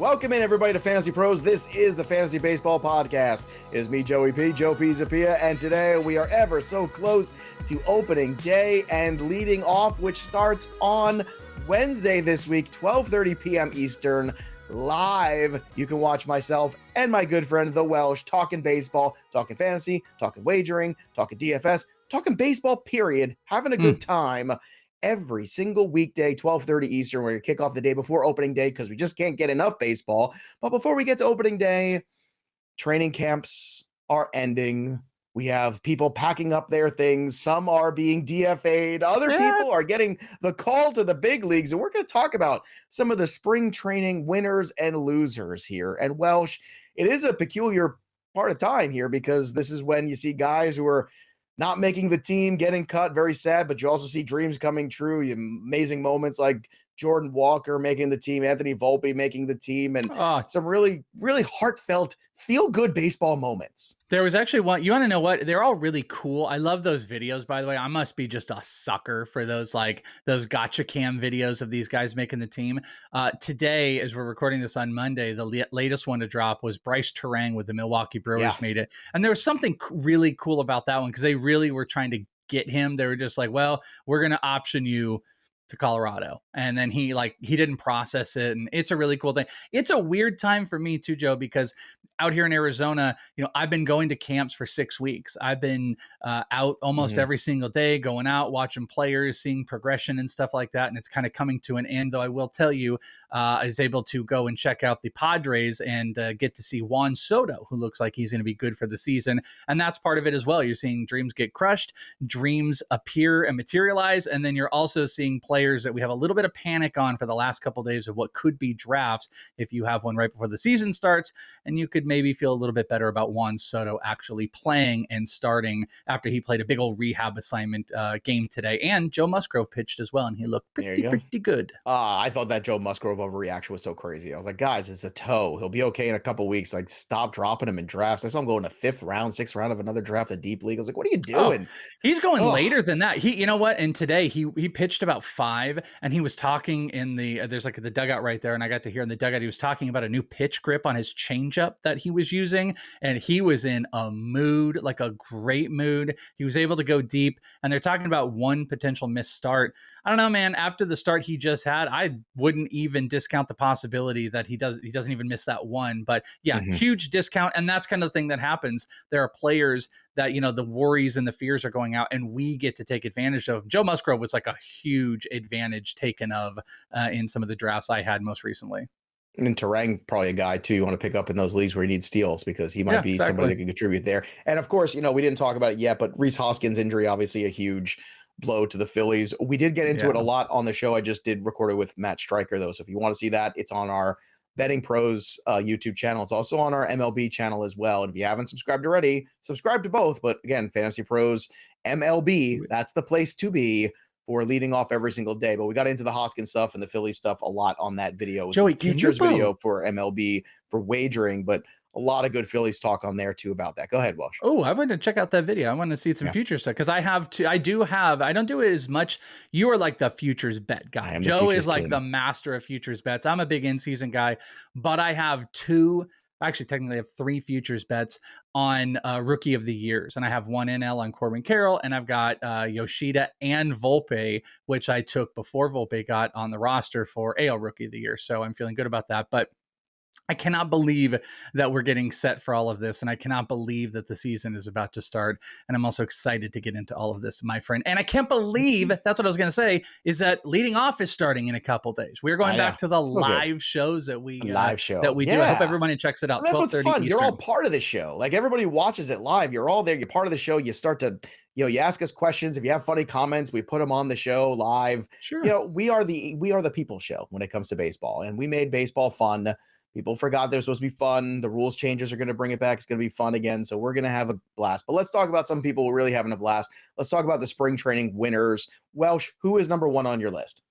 Welcome in, everybody, to Fantasy Pros. This is the Fantasy Baseball Podcast. It's me, Joey P, Joe Pisapia, and today we are ever so close to opening day and leading off, which starts on Wednesday this week, 12:30 p.m. Eastern, live. You can watch myself and my good friend, the Welsh, talking baseball, talking fantasy, talking wagering, talking DFS, talking baseball, period, having a good time. Every single weekday, 12:30 Eastern. We're going to kick off the day before opening day because we just can't get enough baseball. But before we get to opening day, training camps are ending. We have people packing up their things. Some are being DFA'd. Other people are getting the call to the big leagues. And we're going to talk about some of the spring training winners and losers here. And Welsh, it is a peculiar part of time here because this is when you see guys who are not making the team, getting cut, very sad, but you also see dreams coming true. Amazing moments like Jordan Walker making the team, Anthony Volpe making the team, and some really, really heartfelt, feel-good baseball moments. There was actually one, you want to know what? They're all really cool. I love those videos, by the way. I must be just a sucker for those gotcha cam videos of these guys making the team. Today, as we're recording this on Monday, the latest one to drop was Bryce Terang with the Milwaukee Brewers made it. And there was something really cool about that one because they really were trying to get him. They were just like, well, we're going to option you to Colorado. And then he didn't process it. And it's a really cool thing. It's a weird time for me too, Joe, because out here in Arizona, I've been going to camps for 6 weeks. I've been out almost every single day, going out, watching players, seeing progression and stuff like that. And it's kind of coming to an end, though I will tell you, I was able to go and check out the Padres and get to see Juan Soto, who looks like he's going to be good for the season. And that's part of it as well. You're seeing dreams get crushed, dreams appear and materialize. And then you're also seeing players that we have a little bit of panic on for the last couple of days of what could be drafts if you have one right before the season starts, and you could maybe feel a little bit better about Juan Soto actually playing and starting after he played a big old rehab assignment game today. And Joe Musgrove pitched as well, and he looked pretty good. I thought that Joe Musgrove overreaction was so crazy. I was like, guys, it's a toe. He'll be okay in a couple weeks. Like, stop dropping him in drafts. I saw him go in the 5th round, 6th round of another draft, a deep league. I was like, what are you doing? He's going later than that. You know what? And today he pitched about 5, and he was talking in the there's like the dugout right there, and I got to hear in the dugout he was talking about a new pitch grip on his changeup that he was using, and he was in a mood, like a great mood. He was able to go deep, and they're talking about one potential missed start. I don't know, man. After the start he just had, I wouldn't even discount the possibility that he doesn't even miss that one. But yeah, huge discount, and that's kind of the thing that happens. There are players that, the worries and the fears are going out, and we get to take advantage of. Joe Musgrove was like a huge advantage taken of in some of the drafts I had most recently. And Terang, probably a guy too you want to pick up in those leagues where he needs steals because he might be somebody that can contribute there. And of course, we didn't talk about it yet, but Rhys Hoskins' injury, obviously a huge blow to the Phillies. We did get into it a lot on the show. I just did record it with Matt Stryker though. So if you want to see that, it's on our Betting Pros YouTube channel. It's also on our MLB channel as well. And if you haven't subscribed already, subscribe to both. But again, Fantasy Pros MLB, that's the place to be for leading off every single day. But we got into the Hoskins stuff and the Philly stuff a lot on that video. It was Joey, futures video for MLB for wagering, but a lot of good Phillies talk on there too about that. Go ahead, Welsh. Oh, I want to check out that video. I want to see some futures stuff because I don't do it as much. You are like the futures bet guy. Joe is like the master of futures bets. I'm a big in-season guy, but I have technically I have 3 futures bets on rookie of the years. And I have one NL on Corbin Carroll, and I've got Yoshida and Volpe, which I took before Volpe got on the roster for AL rookie of the year. So I'm feeling good about that. But I cannot believe that we're getting set for all of this, and I cannot believe that the season is about to start, and I'm also excited to get into all of this, my friend. And I can't believe, that's what I was going to say, is that leading off is starting in a couple days. We're going back to the live shows that we do. I hope everybody checks it out. That's what's fun. Eastern. You're all part of the show. Like, everybody watches it live. You're all there. You're part of the show. You start to, you ask us questions. If you have funny comments, we put them on the show live. Sure. We are the people show when it comes to baseball, and we made baseball fun. People forgot they're supposed to be fun. The rules changes are going to bring it back. It's going to be fun again. So we're going to have a blast. But let's talk about some people really having a blast. Let's talk about the spring training winners. Welsh, who is number 1 on your list?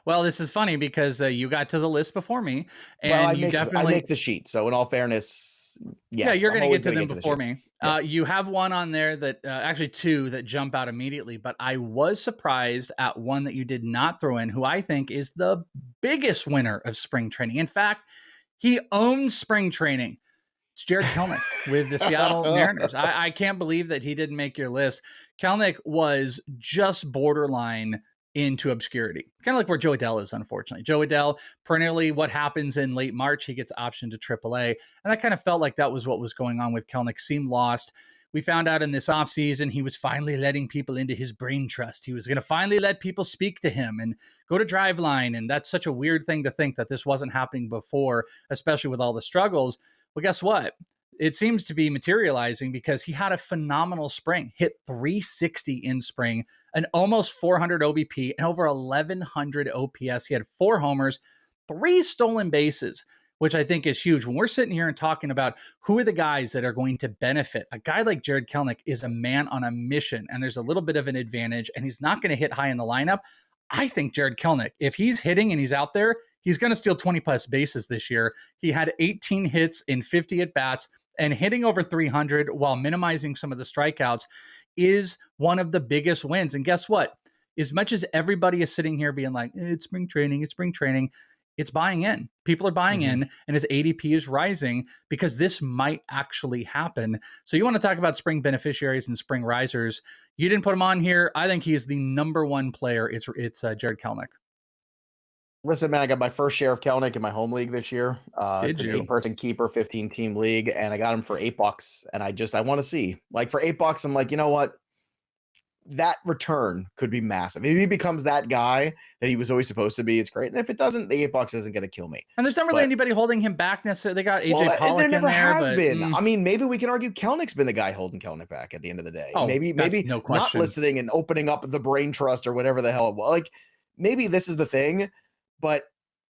Well, this is funny because you got to the list before me. And I make the sheet. So in all fairness, yes. You're going to get to them before me. Yeah. You have one on there that actually 2 that jump out immediately, but I was surprised at one that you did not throw in, who I think is the biggest winner of spring training. In fact, He owns spring training. It's Jarred Kelenic with the Seattle Mariners. I can't believe that he didn't make your list. Kelenic was just borderline into obscurity. Kind of like where Joe Adell is, unfortunately. Joe Adell, perennially what happens in late March, he gets optioned to AAA. And I kind of felt like that was what was going on with Kelenic. Seemed lost. We found out in this offseason he was finally letting people into his brain trust. He was going to finally let people speak to him and go to Driveline. And that's such a weird thing to think that this wasn't happening before, especially with all the struggles. Well, guess what? It seems to be materializing because he had a phenomenal spring, hit 360 in spring, an almost 400 OBP, and over 1,100 OPS. He had 4 homers, 3 stolen bases, which I think is huge. When we're sitting here and talking about who are the guys that are going to benefit, a guy like Jarred Kelenic is a man on a mission, and there's a little bit of an advantage, and he's not going to hit high in the lineup. I think Jarred Kelenic, if he's hitting and he's out there, he's going to steal 20-plus bases this year. He had 18 hits in 50 at-bats, and hitting over 300 while minimizing some of the strikeouts is one of the biggest wins. And guess what? As much as everybody is sitting here being like, it's spring training, it's buying in. People are buying in, and his ADP is rising because this might actually happen. So you want to talk about spring beneficiaries and spring risers. You didn't put him on here. I think he is the number one player. It's Jarred Kelenic. Listen, man, I got my first share of Kelenic in my home league this year. It's an you? 8-person keeper, 15-team league, and I got him for $8. And I want to see, like, for $8, I'm like, you know what? That return could be massive. If he becomes that guy that he was always supposed to be, it's great. And if it doesn't, the $8 isn't going to kill me. And there's not really anybody holding him back necessarily. They got AJ Pollock there never in there, has been. I mean, maybe we can argue Kelnic's been the guy holding Kelenic back at the end of the day. Oh, maybe no question. Not listening and opening up the brain trust or whatever the hell it was. Like, maybe this is the thing, but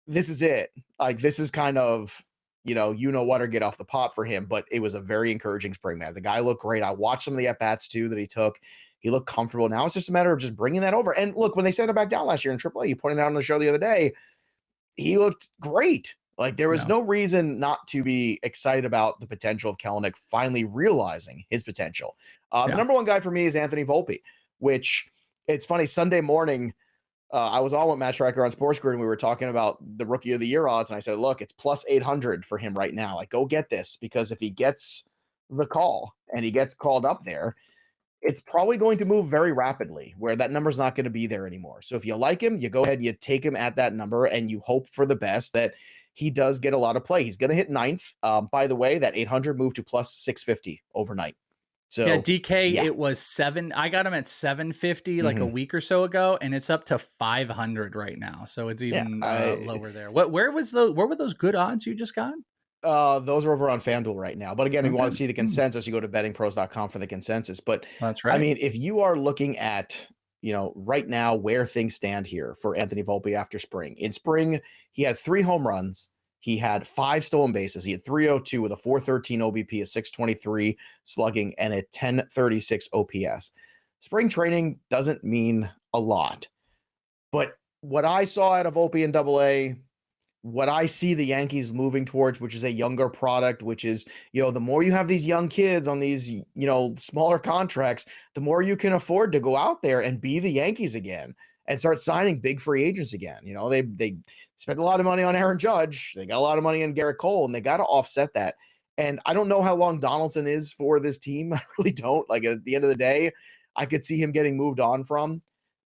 this is it. Like, this is kind of, you know what, or get off the pot for him. But it was a very encouraging spring, man. The guy looked great. I watched some of the at-bats too that he took. He looked comfortable. Now it's just a matter of just bringing that over. And look, when they sent him back down last year in AAA, you pointed out on the show the other day, he looked great. Like, there was no reason not to be excited about the potential of Kelenic finally realizing his potential. The number one guy for me is Anthony Volpe, which, it's funny, Sunday morning, I was on with Matt Stryker on Sports Grid, and we were talking about the Rookie of the Year odds, and I said, look, it's plus 800 for him right now. Like, go get this, because if he gets the call and he gets called up there, it's probably going to move very rapidly where that number's not going to be there anymore. So if you like him, you go ahead, you take him at that number, and you hope for the best that he does get a lot of play. He's going to hit ninth. By the way, that 800 moved to plus 650 overnight. So yeah, DK, it was 7. I got him at 750 like a week or so ago, and it's up to 500 right now. So it's even lower there. Where were those good odds you just got? Those are over on FanDuel right now. But again, if you want to see the consensus, you go to bettingpros.com for the consensus. But that's right. I mean, if you are looking at, right now where things stand here for Anthony Volpe after spring. In spring, he had 3 home runs. He had 5 stolen bases. He had 302 with a 413 OBP, a 623 slugging, and a 1036 OPS. Spring training doesn't mean a lot. But what I saw out of Volpe in AA, what I see the Yankees moving towards, which is a younger product, which is, the more you have these young kids on these, smaller contracts, the more you can afford to go out there and be the Yankees again and start signing big free agents again. They spent a lot of money on Aaron Judge. They got a lot of money on Garrett Cole, and they got to offset that. And I don't know how long Donaldson is for this team. I really don't. Like, at the end of the day, I could see him getting moved on from.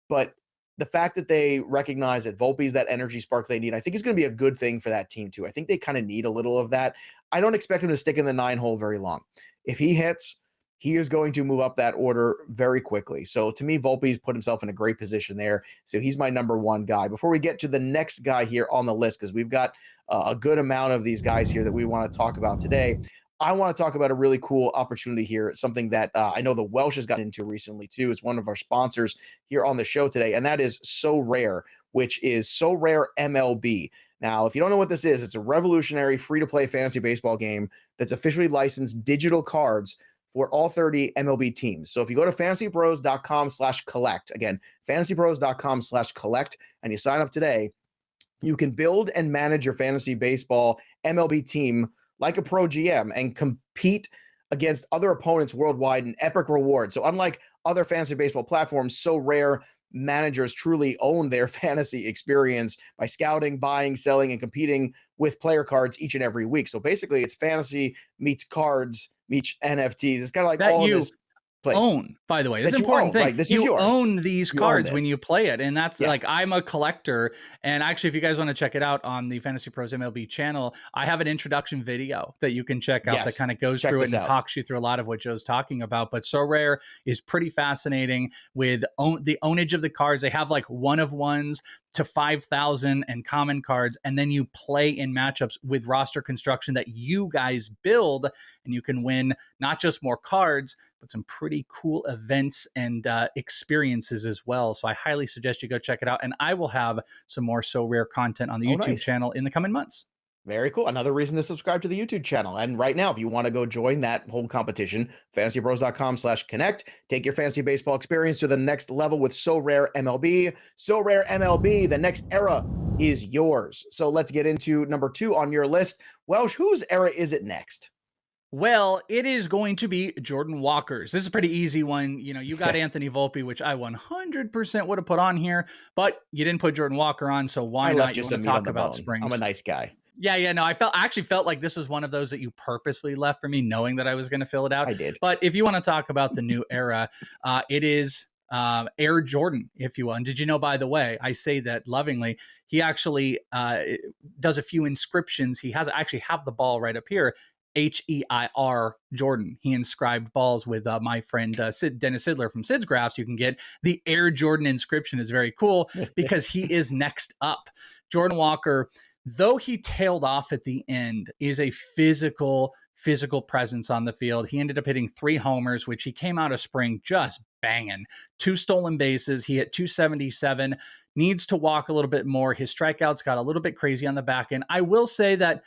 But the fact that they recognize that Volpe's that energy spark they need, I think is going to be a good thing for that team too. I think they kind of need a little of that. I don't expect him to stick in the 9-hole very long. If he hits, he is going to move up that order very quickly. So to me, Volpe's put himself in a great position there. So he's my number one guy. Before we get to the next guy here on the list, because we've got a good amount of these guys here that we want to talk about today, I want to talk about a really cool opportunity here, something that I know the Welsh has gotten into recently too. It's one of our sponsors here on the show today, and that is So Rare, which is So Rare MLB. Now, if you don't know what this is, it's a revolutionary free-to-play fantasy baseball game that's officially licensed digital cards for all 30 MLB teams. So if you go to fantasypros.com/collect, again, fantasypros.com/collect, and you sign up today, you can build and manage your fantasy baseball MLB team like a pro GM and compete against other opponents worldwide in epic rewards. So unlike other fantasy baseball platforms, So Rare managers truly own their fantasy experience by scouting, buying, selling, and competing with player cards each and every week. So basically, it's fantasy meets cards meets NFTs. It's kind of like That all in you this place own, by the way. This is that an you important own, thing. right? This is You yours. own these You own cards when this. you play it. And that's Yeah. like, I'm a collector. And actually, if you guys want to check it out on the Fantasy Pros MLB channel, I have an introduction video that you can check out that Yes. kind of goes Check through it this and out. talks you through a lot of what Joe's talking about. But So Rare is pretty fascinating with the ownage of the cards. They have like 1-of-1s to 5,000 and common cards. And then you play in matchups with roster construction that you guys build, and you can win not just more cards, but some pretty cool events and experiences as well. So I highly suggest you go check it out. And I will have some more So Rare content on the YouTube Nice. channel in the coming months. Very cool. Another reason to subscribe to the YouTube channel. And right now, if you want to go join that whole competition, fantasypros.com/connect, take your fantasy baseball experience to the next level with So Rare MLB. So Rare MLB, the next era is yours. So let's get into number 2 on your list. Welsh, whose era is it next? Well, it is going to be Jordan Walker's. This is a pretty easy one. You know, you got Anthony Volpe, which I 100% would have put on here, but you didn't put Jordan Walker on, so why not? You want to talk about Springs? I'm a nice guy. Yeah, no, I actually felt like this was one of those that you purposely left for me, knowing that I was going to fill it out. I did. But if you want to talk about the new era, it is Air Jordan, if you will. And did you know, by the way, I say that lovingly, he actually does a few inscriptions. He actually have the ball right up here. HEIR Jordan. He inscribed balls with my friend Dennis Sidler from Sid's Graphs. You can get the Air Jordan inscription. Is very cool because he is next up. Jordan Walker, though he tailed off at the end, is a physical presence on the field. He ended up hitting 3 homers, which he came out of spring just banging. 2 stolen bases. He hit 277. Needs to walk a little bit more. His strikeouts got a little bit crazy on the back end. I will say that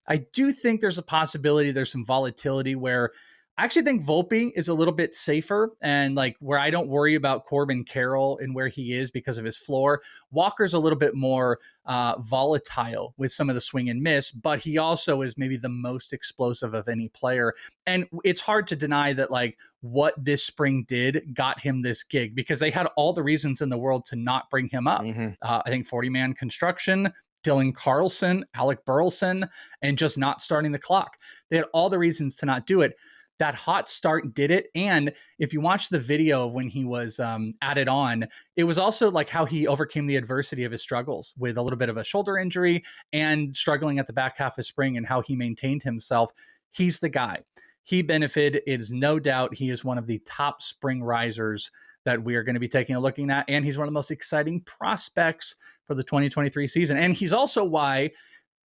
I do think there's a possibility there's some volatility where I actually think Volpe is a little bit safer, and like where I don't worry about Corbin Carroll and where he is because of his floor. Walker's a little bit more volatile with some of the swing and miss, but he also is maybe the most explosive of any player. And it's hard to deny that like what this spring did got him this gig because they had all the reasons in the world to not bring him up. I think 40-man construction, Dylan Carlson, Alec Burleson, and just not starting the clock. They had all the reasons to not do it. That hot start did it. And if you watch the video of when he was added on, it was also like how he overcame the adversity of his struggles with a little bit of a shoulder injury and struggling at the back half of spring and how he maintained himself. He's the guy. He benefited. It's no doubt he is one of the top spring risers that we are going to be taking a looking at. And he's one of the most exciting prospects for the 2023 season. And he's also why,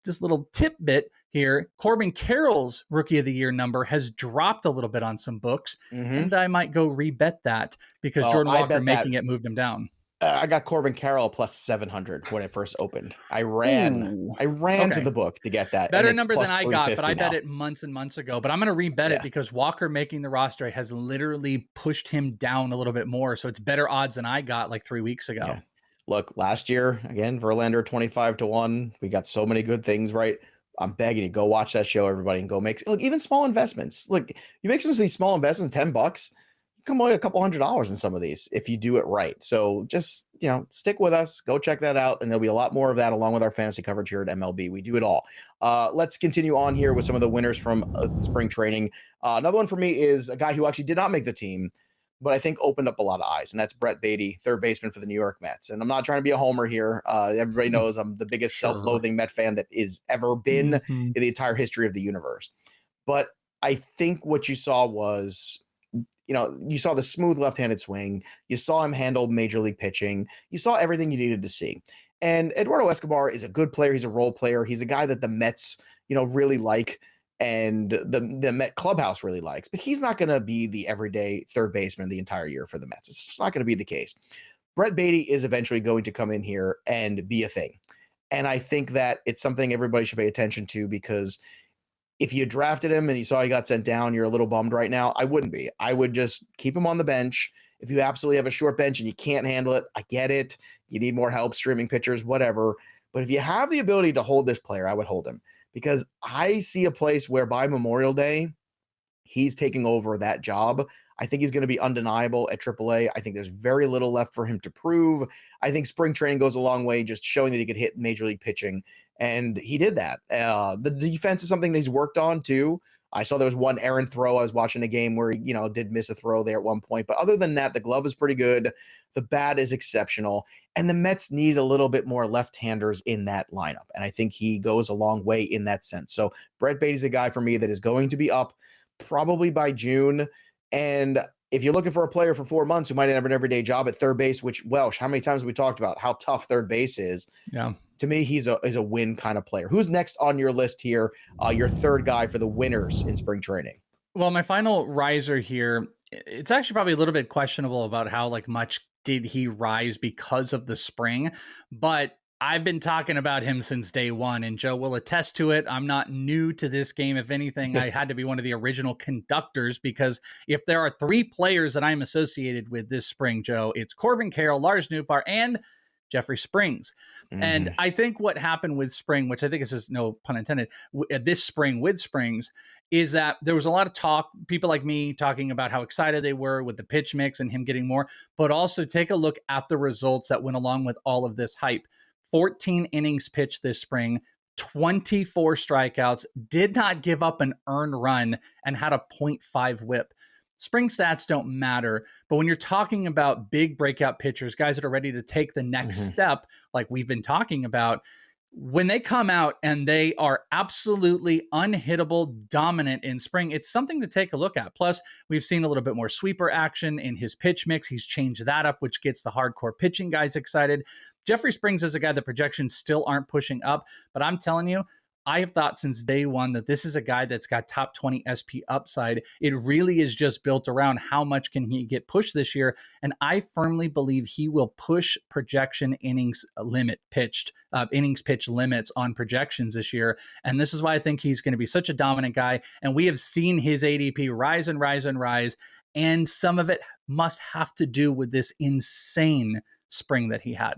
this little tidbit here, Corbin Carroll's Rookie of the Year number has dropped a little bit on some books. And I might go rebet that because Jordan Walker making it moved him down. I got Corbin Carroll plus 700 when it first opened. I ran to the book to get that. Better number than I got, but I bet it months and months ago. But I'm going to rebet it because Walker making the roster has literally pushed him down a little bit more. So it's better odds than I got like 3 weeks ago. Yeah. Look, last year, again, Verlander 25-1. We got so many good things, right? I'm begging you, go watch that show, everybody, and go look, even small investments. Look, you make some of these small investments, $10, come away a couple $100 in some of these if you do it right. So just, stick with us, go check that out. And there'll be a lot more of that along with our fantasy coverage here at MLB. We do it all. Let's continue on here with some of the winners from spring training. Another one for me is a guy who actually did not make the team, but I think opened up a lot of eyes, and that's Brett Baty, third baseman for the New York Mets. And I'm not trying to be a homer here. Everybody knows I'm the biggest self-loathing Met fan that is ever been in the entire history of the universe. But I think what you saw was, you saw the smooth left-handed swing. You saw him handle major league pitching. You saw everything you needed to see. And Eduardo Escobar is a good player. He's a role player. He's a guy that the Mets, really like, and the Met clubhouse really likes, but he's not going to be the everyday third baseman the entire year for the Mets. It's just not going to be the case. Brett Baty is eventually going to come in here and be a thing. And I think that it's something everybody should pay attention to, because if you drafted him and you saw he got sent down, you're a little bummed right now. I wouldn't be. I would just keep him on the bench. If you absolutely have a short bench and you can't handle it, I get it. You need more help, streaming pitchers, whatever. But if you have the ability to hold this player, I would hold him. Because I see a place where by Memorial Day, he's taking over that job. I think he's going to be undeniable at AAA. I think there's very little left for him to prove. I think spring training goes a long way, just showing that he could hit major league pitching. And he did that. The defense is something that he's worked on too. I saw there was one errant throw. I was watching a game where he, did miss a throw there at one point. But other than that, the glove is pretty good. The bat is exceptional. And the Mets need a little bit more left-handers in that lineup. And I think he goes a long way in that sense. So Brett Baty's a guy for me that is going to be up probably by June. And if you're looking for a player for 4 months who might have an everyday job at third base, which Welsh, how many times have we talked about how tough third base is? Yeah. To me, he's a win kind of player. Who's next on your list here? Your third guy for the winners in spring training. Well, my final riser here, it's actually probably a little bit questionable about how much did he rise because of the spring, but I've been talking about him since day one, and Joe will attest to it. I'm not new to this game. If anything, I had to be one of the original conductors, because if there are 3 players that I'm associated with this spring, Joe, it's Corbin Carroll, Lars Nootbaar, and Jeffrey Springs. And I think what happened with spring, which I think is just no pun intended, this spring with Springs, is that there was a lot of talk, people like me talking about how excited they were with the pitch mix and him getting more, but also take a look at the results that went along with all of this hype. 14 innings pitched this spring, 24 strikeouts, did not give up an earned run, and had a .5 whip. Spring stats don't matter, but when you're talking about big breakout pitchers, guys that are ready to take the next step, like we've been talking about, when they come out and they are absolutely unhittable, dominant in spring, it's something to take a look at. Plus, we've seen a little bit more sweeper action in his pitch mix. He's changed that up, which gets the hardcore pitching guys excited. Jeffrey Springs is a guy that projections still aren't pushing up, but I'm telling you, I have thought since day one that this is a guy that's got top 20 SP upside. It really is just built around how much can he get pushed this year. And I firmly believe he will push projection innings pitch limits on projections this year. And this is why I think he's going to be such a dominant guy. And we have seen his ADP rise and rise and rise. And some of it must have to do with this insane spring that he had.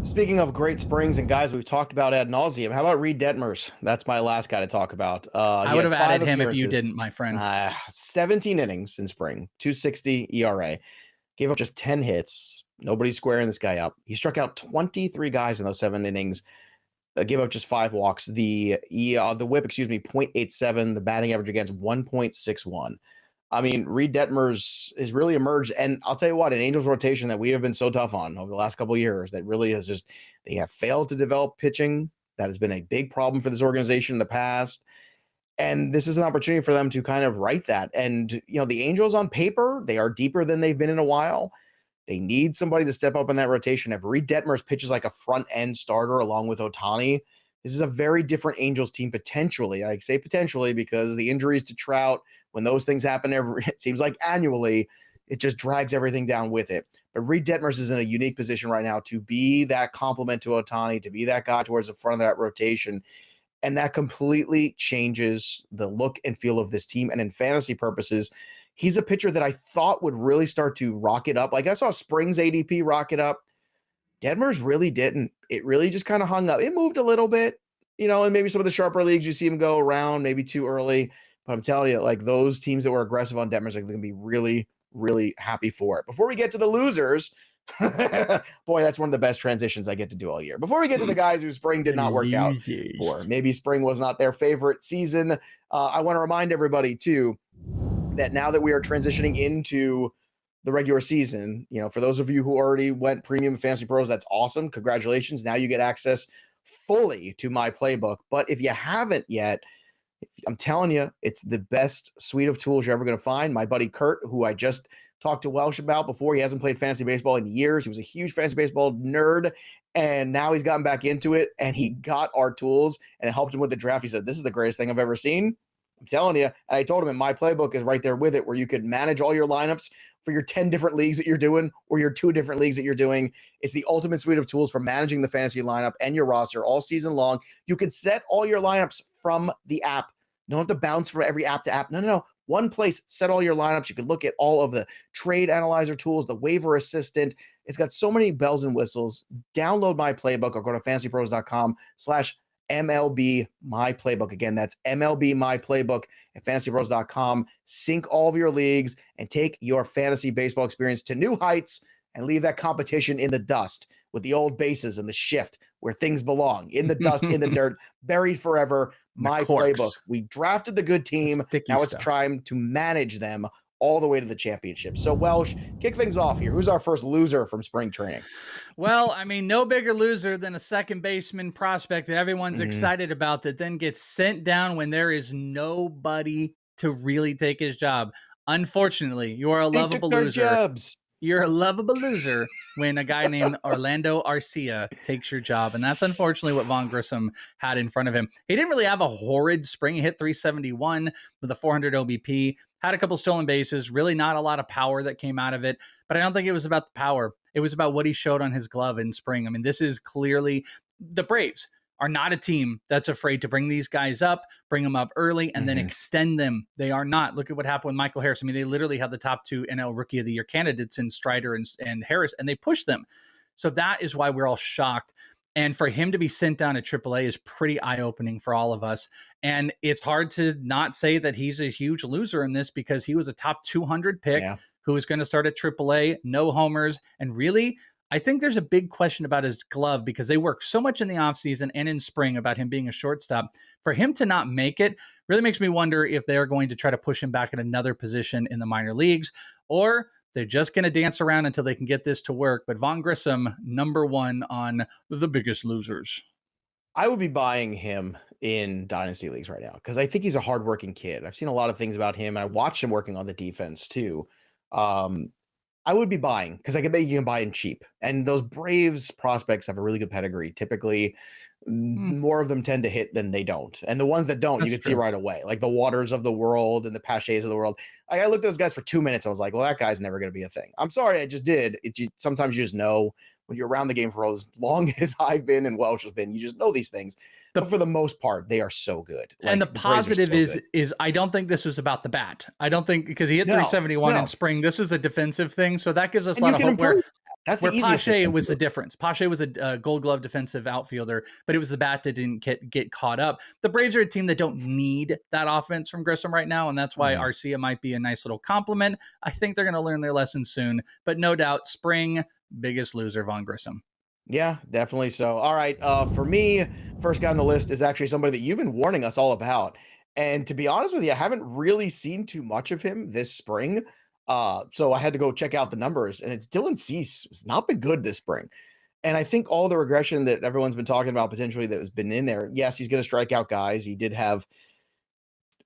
Speaking of great springs and guys we've talked about ad nauseum, how about Reid Detmers? That's my last guy to talk about. I would have added him if you didn't, my friend. 17 innings in spring, 2.60 ERA. Gave up just 10 hits. Nobody's squaring this guy up. He struck out 23 guys in those 7 innings. Gave up just 5 walks. The whip, 0.87. The batting average against 1.61. I mean, Reid Detmers has really emerged, and I'll tell you what, an Angels rotation that we have been so tough on over the last couple of years, that really has just, they have failed to develop pitching. That has been a big problem for this organization in the past, and this is an opportunity for them to kind of right that. And, the Angels on paper, they are deeper than they've been in a while. They need somebody to step up in that rotation. If Reid Detmers pitches like a front-end starter along with Ohtani, this is a very different Angels team potentially. I say potentially because the injuries to Trout, when those things happen, it seems like annually, it just drags everything down with it. But Reid Detmers is in a unique position right now to be that complement to Ohtani, to be that guy towards the front of that rotation. And that completely changes the look and feel of this team. And in fantasy purposes, he's a pitcher that I thought would really start to rocket up. Like I saw Springs ADP rocket up. Detmers really didn't. It really just kind of hung up. It moved a little bit, and maybe some of the sharper leagues, you see him go around maybe too early. But I'm telling you, like those teams that were aggressive on Detmers are going to be really, really happy for it. Before we get to the losers, boy, that's one of the best transitions I get to do all year. Before we get to the guys who spring did not work out for, maybe spring was not their favorite season. I want to remind everybody too, that now that we are transitioning into the regular season, for those of you who already went premium Fantasy Pros, that's awesome. Congratulations. Now you get access fully to my playbook. But if you haven't yet, I'm telling you, it's the best suite of tools you're ever going to find. My buddy Kurt, who I just talked to Welsh about before, he hasn't played fantasy baseball in years. He was a huge fantasy baseball nerd, and now he's gotten back into it, and he got our tools, and it helped him with the draft. He said, this is the greatest thing I've ever seen. I'm telling you. And I told him, and my playbook is right there with it, where you could manage all your lineups for your 10 different leagues that you're doing, or your 2 different leagues that you're doing. It's the ultimate suite of tools for managing the fantasy lineup and your roster all season long. You can set all your lineups from the app. You don't have to bounce from every app to app. No. One place, set all your lineups. You can look at all of the trade analyzer tools, the waiver assistant. It's got so many bells and whistles. Download my playbook or go to fantasypros.com/ MLB My Playbook. Again, that's MLB My Playbook at fantasypros.com. Sync all of your leagues and take your fantasy baseball experience to new heights and leave that competition in the dust with the old bases and the shift where things belong, in the dust, in the dirt, buried forever. My Playbook. We drafted the good team. Now it's time to manage them all the way to the championship. So, Welsh, kick things off here. Who's our first loser from spring training? Well, I mean, no bigger loser than a second baseman prospect that everyone's excited about that then gets sent down when there is nobody to really take his job. Unfortunately, you are a lovable loser. You're a lovable loser when a guy named Orlando Arcia takes your job. And that's unfortunately what Vaughn Grissom had in front of him. He didn't really have a horrid spring. He hit 371 with a 400 OBP, had a couple stolen bases, really not a lot of power that came out of it. But I don't think it was about the power. It was about what he showed on his glove in spring. I mean, this is clearly the Braves are not a team that's afraid to bring these guys up, bring them up early, and then extend them. They are not. Look at what happened with Michael Harris. I mean, they literally have the top two NL Rookie of the Year candidates in Strider and Harris, and they pushed them. So that is why we're all shocked. And for him to be sent down to AAA is pretty eye-opening for all of us. And it's hard to not say that he's a huge loser in this because he was a top 200 pick who was going to start at AAA, no homers, and really, I think there's a big question about his glove because they work so much in the offseason and in spring about him being a shortstop. For him to not make it really makes me wonder if they're going to try to push him back at another position in the minor leagues, or they're just going to dance around until they can get this to work. But Vaughn Grissom, number one on the biggest losers. I would be buying him in dynasty leagues right now because I think he's a hardworking kid. I've seen a lot of things about him, and I watched him working on the defense too. I would be buying because I can bet you can buy him cheap. And those Braves prospects have a really good pedigree. Typically, more of them tend to hit than they don't. And the ones that don't, you can see right away, like the Waters of the world and the Pachets of the world. I looked at those guys for 2 minutes. I was like, well, that guy's never going to be a thing. I'm sorry, I just did. Sometimes you just know when you're around the game for as long as I've been and Welsh has been, you just know these things. But for the most part, they are so good. And the positive is I don't think this was about the bat. I don't think because he hit 371 in spring. This was a defensive thing. So that gives us a lot of hope where Pache was the difference. Pache was a Gold Glove defensive outfielder, but it was the bat that didn't get caught up. The Braves are a team that don't need that offense from Grissom right now, and that's why Arcia might be a nice little compliment. I think they're going to learn their lesson soon, but no doubt spring, biggest loser, Vaughn Grissom. Yeah, definitely so. All right. For me, first guy on the list is actually somebody that you've been warning us all about. And to be honest with you, I haven't really seen too much of him this spring. So I had to go check out the numbers, and it's Dylan Cease. It's not been good this spring. And I think all the regression that everyone's been talking about potentially that has been in there, yes, he's going to strike out guys. He did have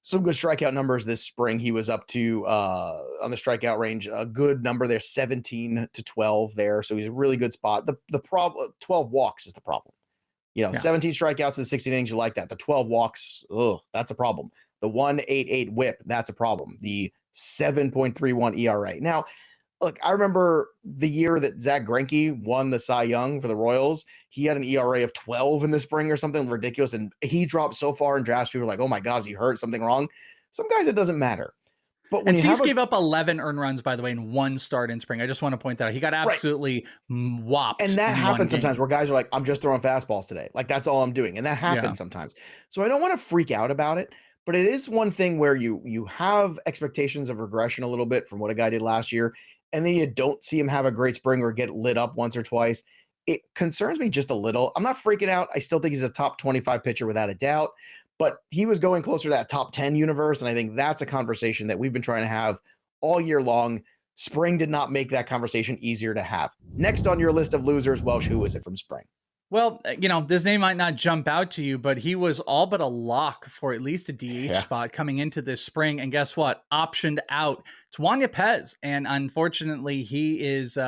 some good strikeout numbers this spring. He was up to on the strikeout range, a good number there, 17 to 12 there. So he's a really good spot. The problem, 12 walks is the problem. 17 strikeouts in the 16 innings, you like that. The 12 walks, that's a problem. The 1.88 whip, that's a problem. The 7.31 ERA. Now, look, I remember the year that Zach Greinke won the Cy Young for the Royals. He had an ERA of 12 in the spring or something ridiculous, and he dropped so far in drafts. People were like, oh my God, is he hurt? Something wrong? Some guys, it doesn't matter. But when Cease gave up 11 earned runs, by the way, in one start in spring. I just want to point that out. He got absolutely whopped. And that happens sometimes where guys are like, I'm just throwing fastballs today. Like, that's all I'm doing. And that happens sometimes. So I don't want to freak out about it. But it is one thing where you have expectations of regression a little bit from what a guy did last year, and then you don't see him have a great spring or get lit up once or twice. It concerns me just a little. I'm not freaking out. I still think he's a top 25 pitcher without a doubt, but he was going closer to that top 10 universe, and I think that's a conversation that we've been trying to have all year long. Spring did not make that conversation easier to have. Next on your list of losers, Welsh, who is it from spring? Well, this name might not jump out to you, but he was all but a lock for at least a DH spot coming into this spring. And guess what? Optioned out. It's Juan Yepez. And unfortunately, he is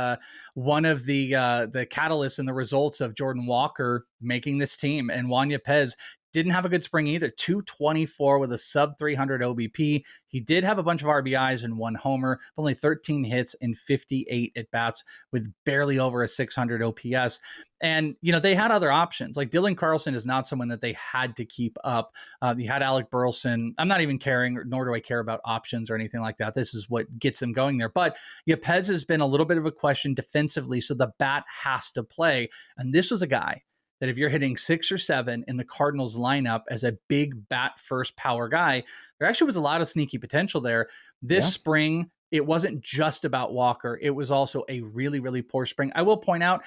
one of the catalysts and the results of Jordan Walker making this team. And Juan Yepez didn't have a good spring either. 224 with a sub 300 OBP. He did have a bunch of RBIs and one homer, only 13 hits and 58 at bats with barely over a 600 OPS. And, they had other options. Like Dylan Carlson is not someone that they had to keep up. You had Alec Burleson. I'm not even caring, nor do I care about options or anything like that. This is what gets them going there. But Yepez has been a little bit of a question defensively, so the bat has to play. And this was a guy that if you're hitting 6 or 7 in the Cardinals lineup as a big bat first power guy, there actually was a lot of sneaky potential there. This spring, it wasn't just about Walker. It was also a really, really poor spring. I will point out,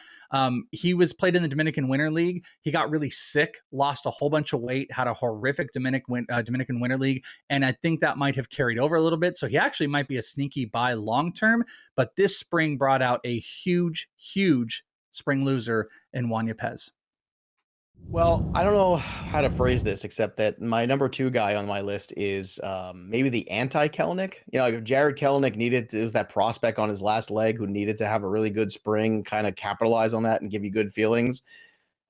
he was played in the Dominican Winter League. He got really sick, lost a whole bunch of weight, had a horrific Dominican Winter League. And I think that might have carried over a little bit. So he actually might be a sneaky buy long-term, but this spring brought out a huge, huge spring loser in Juan Yepez. Well, I don't know how to phrase this except that my number 2 guy on my list is maybe the anti-Kelenic. You know, like if Jarred Kelenic it was that prospect on his last leg who needed to have a really good spring, kind of capitalize on that and give you good feelings.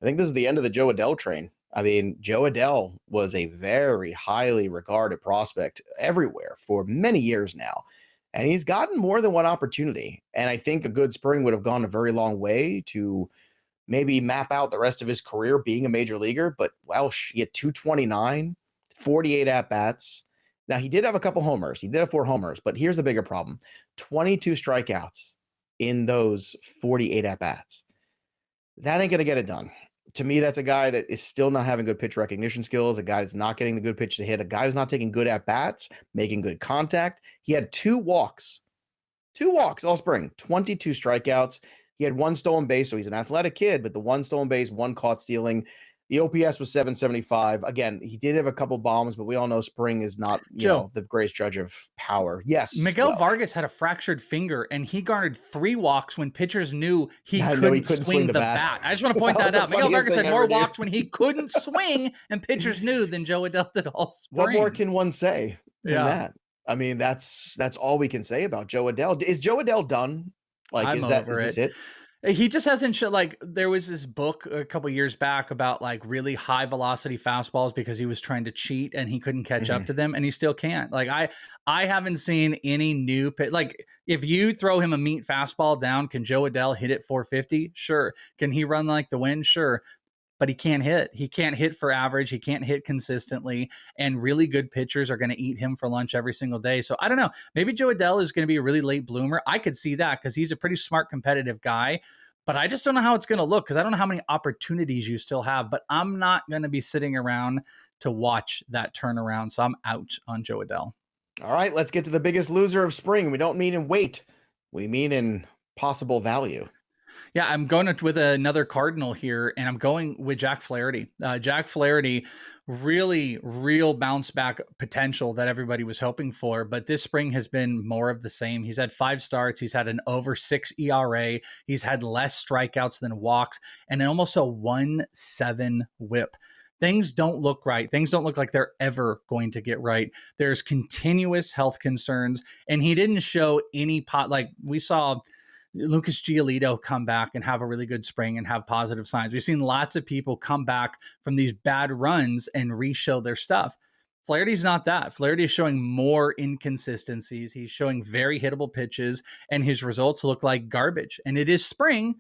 I think this is the end of the Joe Adell train. I mean, Joe Adell was a very highly regarded prospect everywhere for many years now, and he's gotten more than one opportunity. And I think a good spring would have gone a very long way to maybe map out the rest of his career being a major leaguer. But Welsh, he had 229, 48 at-bats. Now, he did have a couple homers. He did have 4 homers, but here's the bigger problem. 22 strikeouts in those 48 at-bats. That ain't going to get it done. To me, that's a guy that is still not having good pitch recognition skills, a guy that's not getting the good pitch to hit, a guy who's not taking good at-bats, making good contact. He had 2 walks all spring, 22 strikeouts. He had 1 stolen base, so he's an athletic kid, but the 1 stolen base, 1 caught stealing. The OPS was 775. Again, he did have a couple bombs, but we all know spring is not, you know, the greatest judge of power. Yes. Miguel Vargas had a fractured finger, and he garnered 3 walks when pitchers knew he couldn't swing the bat. I just want to point that out. Miguel Vargas had more walks when he couldn't swing, and pitchers knew than Joe Adell did all spring. What more can one say than that? I mean, that's all we can say about Joe Adell. Is Joe Adell done? Like, is this it? He just hasn't like there was this book a couple years back about like really high velocity fastballs because he was trying to cheat and he couldn't catch up to them, and he still can't. Like I haven't seen any new like if you throw him a meat fastball down, can Joe Adell hit it 450? Sure. Can he run like the wind? Sure. But he can't hit. He can't hit for average. He can't hit consistently. And really good pitchers are going to eat him for lunch every single day. So I don't know. Maybe Joe Adell is going to be a really late bloomer. I could see that because he's a pretty smart, competitive guy. But I just don't know how it's going to look because I don't know how many opportunities you still have. But I'm not going to be sitting around to watch that turnaround. So I'm out on Joe Adell. All right, let's get to the biggest loser of spring. We don't mean in weight. We mean in possible value. Yeah, I'm going with another Cardinal here, and I'm going with Jack Flaherty. Jack Flaherty, really, real bounce back potential that everybody was hoping for, but this spring has been more of the same. He's had 5 starts. He's had an over 6 ERA. He's had less strikeouts than walks, and almost a 1.7 whip. Things don't look right. Things don't look like they're ever going to get right. There's continuous health concerns, and he didn't show any like we saw Lucas Giolito come back and have a really good spring and have positive signs. We've seen lots of people come back from these bad runs and re-show their stuff. Flaherty's not that. Flaherty is showing more inconsistencies. He's showing very hittable pitches, and his results look like garbage. And it is spring,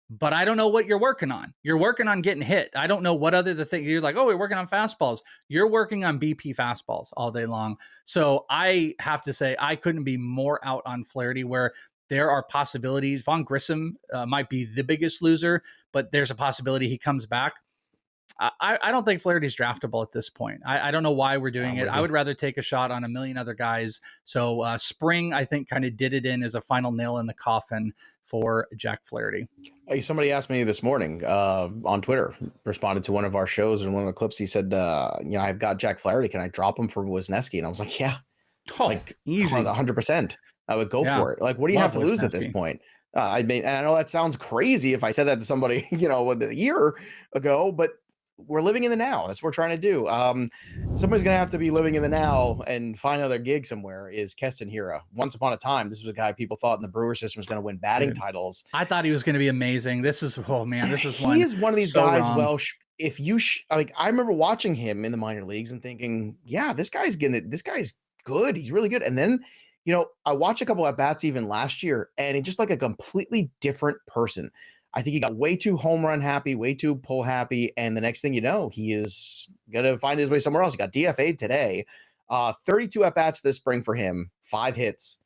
but I don't know what you're working on. You're working on getting hit. I don't know what other the thing. You're like, oh, we're working on fastballs. You're working on BP fastballs all day long. So I have to say I couldn't be more out on Flaherty, where there are possibilities. Vaughn Grissom might be the biggest loser, but there's a possibility he comes back. I don't think Flaherty's draftable at this point. I don't know why we're doing it. I would rather take a shot on a million other guys. So spring, I think, kind of did it in as a final nail in the coffin for Jack Flaherty. Hey, somebody asked me this morning on Twitter, responded to one of our shows, and one of the clips, he said, I've got Jack Flaherty. Can I drop him for Wisniewski? And I was like, yeah, easy. 100%. I would go for it. Like, what do you have to lose at this point? I mean, and I know that sounds crazy if I said that to somebody, a year ago, but we're living in the now. That's what we're trying to do. Somebody's going to have to be living in the now and find another gig somewhere is Keston Hiura. Once upon a time, this was a guy people thought in the Brewer system was going to win batting titles. I thought he was going to be amazing. This is one. He is one of these guys, wrong. Welsh. If you, I remember watching him in the minor leagues and thinking, yeah, this guy's good. He's really good. And then, I watched a couple at bats even last year, and it's just like a completely different person. I think he got way too home run happy, way too pull happy, and the next thing you know, he is going to find his way somewhere else. He got DFA'd today. 32 at bats this spring for him, 5 hits,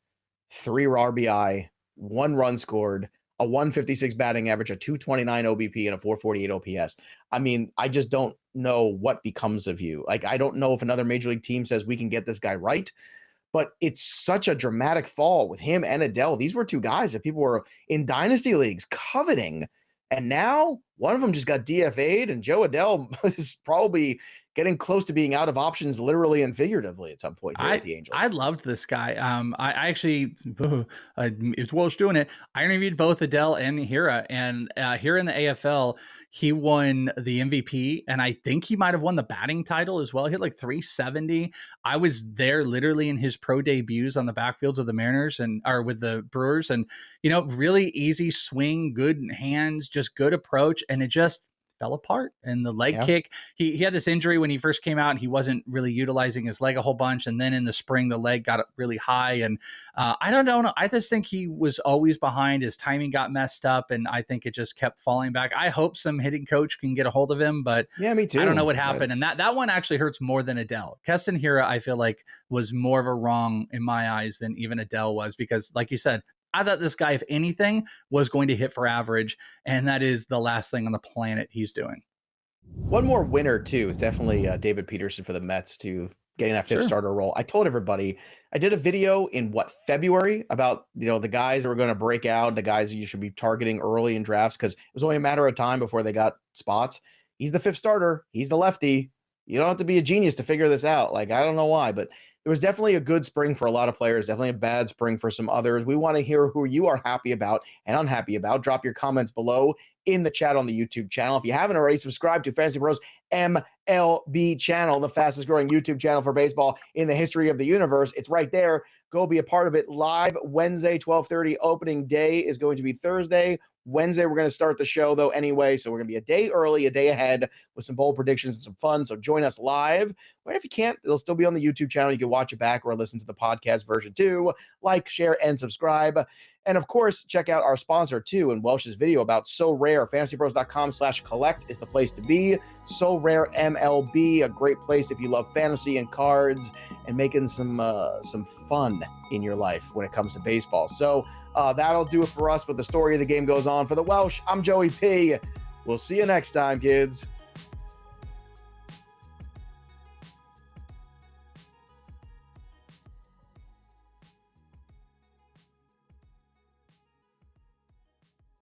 3 RBI, 1 run scored. a 156 batting average, a 229 OBP, and a 448 OPS. I mean, I just don't know what becomes of you. Like, I don't know if another major league team says we can get this guy right, but it's such a dramatic fall with him and Adell. These were two guys that people were in dynasty leagues coveting. And now one of them just got DFA'd, and Joe Adell is probably getting close to being out of options literally and figuratively at some point here with the Angels. I loved this guy. I actually, it's Welsh doing it. I interviewed both Adell and Hiura, and here in the AFL, he won the MVP, and I think he might have won the batting title as well. He had like 370. I was there literally in his pro debuts on the backfields of the Mariners or with the Brewers, and really easy swing, good hands, just good approach, and it just fell apart. And the leg kick, he had this injury when he first came out, and he wasn't really utilizing his leg a whole bunch. And then in the spring, the leg got really high. And I don't know. I just think he was always behind. His timing got messed up, and I think it just kept falling back. I hope some hitting coach can get a hold of him, but yeah, me too. I don't know what happened. And that one actually hurts more than Adell. Keston Hiura, I feel like, was more of a wrong in my eyes than even Adell was, because like you said, I thought this guy, if anything, was going to hit for average, and that is the last thing on the planet he's doing. One more winner, too, is definitely David Peterson for the Mets, to getting that fifth starter role. I told everybody, I did a video in February about, the guys that were going to break out, the guys you should be targeting early in drafts, because it was only a matter of time before they got spots. He's the fifth starter. He's the lefty. You don't have to be a genius to figure this out. Like, I don't know why, but it was definitely a good spring for a lot of players, definitely a bad spring for some others. We want to hear who you are happy about and unhappy about. Drop your comments below in the chat on the YouTube channel. If you haven't already, subscribe to Fantasy Pros MLB channel, the fastest growing YouTube channel for baseball in the history of the universe. It's right there. Go be a part of it. Live Wednesday, 12:30. Opening day is going to be Thursday. Wednesday, we're going to start the show, though, anyway. So we're going to be a day early, a day ahead with some bold predictions and some fun. So join us live. But if you can't, it'll still be on the YouTube channel. You can watch it back or listen to the podcast version too. Like, share, and subscribe. And of course, check out our sponsor too in Welsh's video about So Rare. FantasyPros.com/collect is the place to be. So Rare MLB, a great place if you love fantasy and cards and making some fun in your life when it comes to baseball. So that'll do it for us, but the story of the game goes on. For the Welsh, I'm Joey P. We'll see you next time, kids.